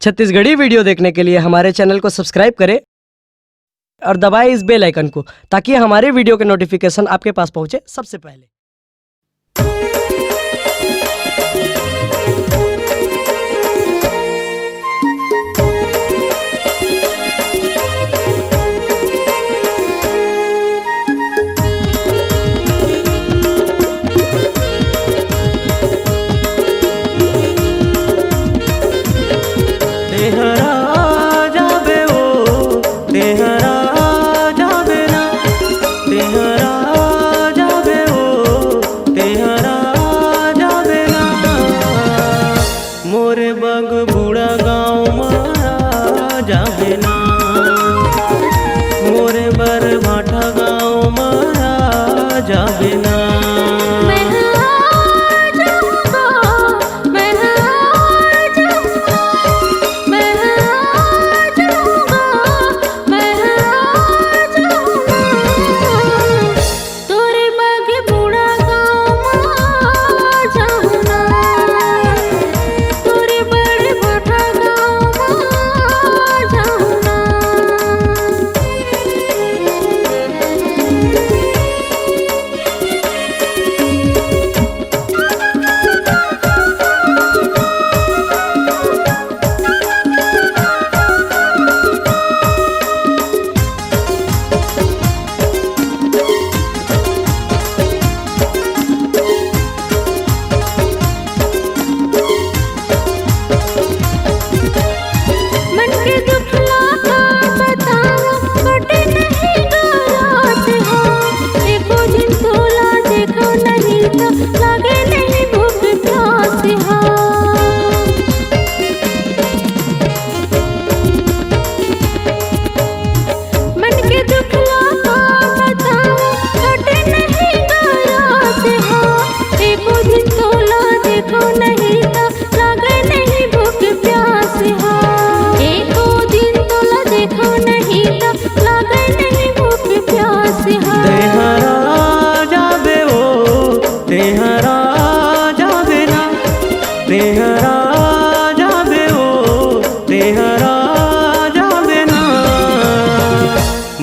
Chhattisgarhi video देखने के लिए हमारे चैनल को सब्सक्राइब करें और दबाएं इस बेल आइकन को ताकि हमारे वीडियो के नोटिफिकेशन आपके पास पहुंचे सबसे पहले। मोरे बग बूढ़ा गाँव मारा जाबे ना, मोरे बर भाठा गाँव मारा जाबे ना।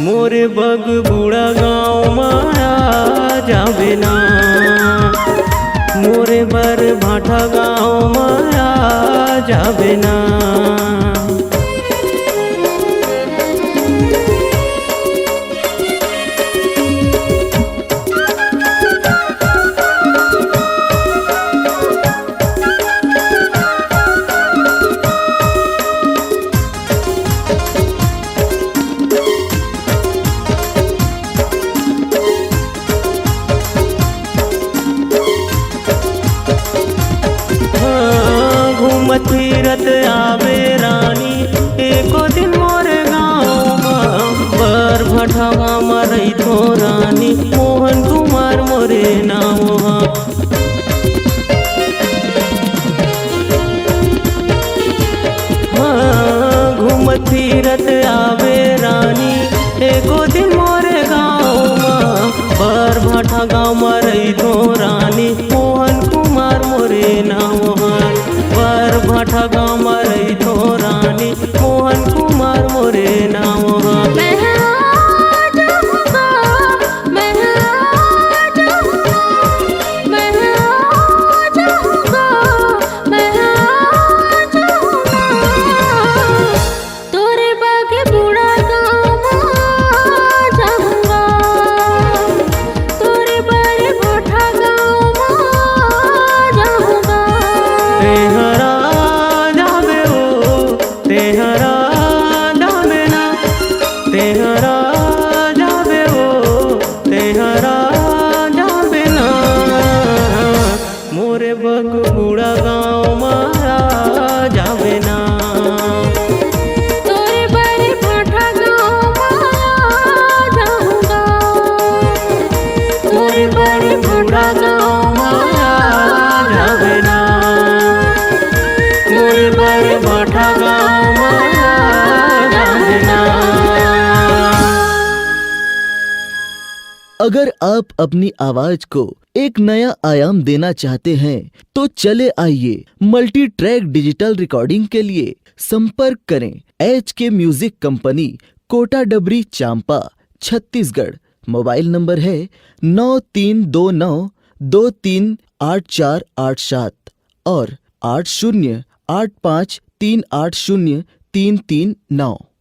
मोरे बग बूढ़ा गाँव मारा जाबे ना, मोरे बर भाठा गाँव मारा जाबे ना। घूमत फिरत आवे रानी एको दिन मोरे गाँव बर भटवा मरई थो रानी मोहन कुमार मोरे नाम। घूमत फिरत आवे रानी एको दिन मोरे गाँव बर भटा गाँव मरई थो रानी मोहन कुमार मोरे नाम। बर भाठा गाँव मरई थो रानी मोहन कुमार मोरे नाम। अगर आप अपनी आवाज को एक नया आयाम देना चाहते हैं तो चले आइए मल्टी ट्रैक डिजिटल रिकॉर्डिंग के लिए संपर्क करें HK म्यूजिक कंपनी, कोटा डबरी, चांपा, छत्तीसगढ़। मोबाइल नंबर है 9329238487 और 8085380339।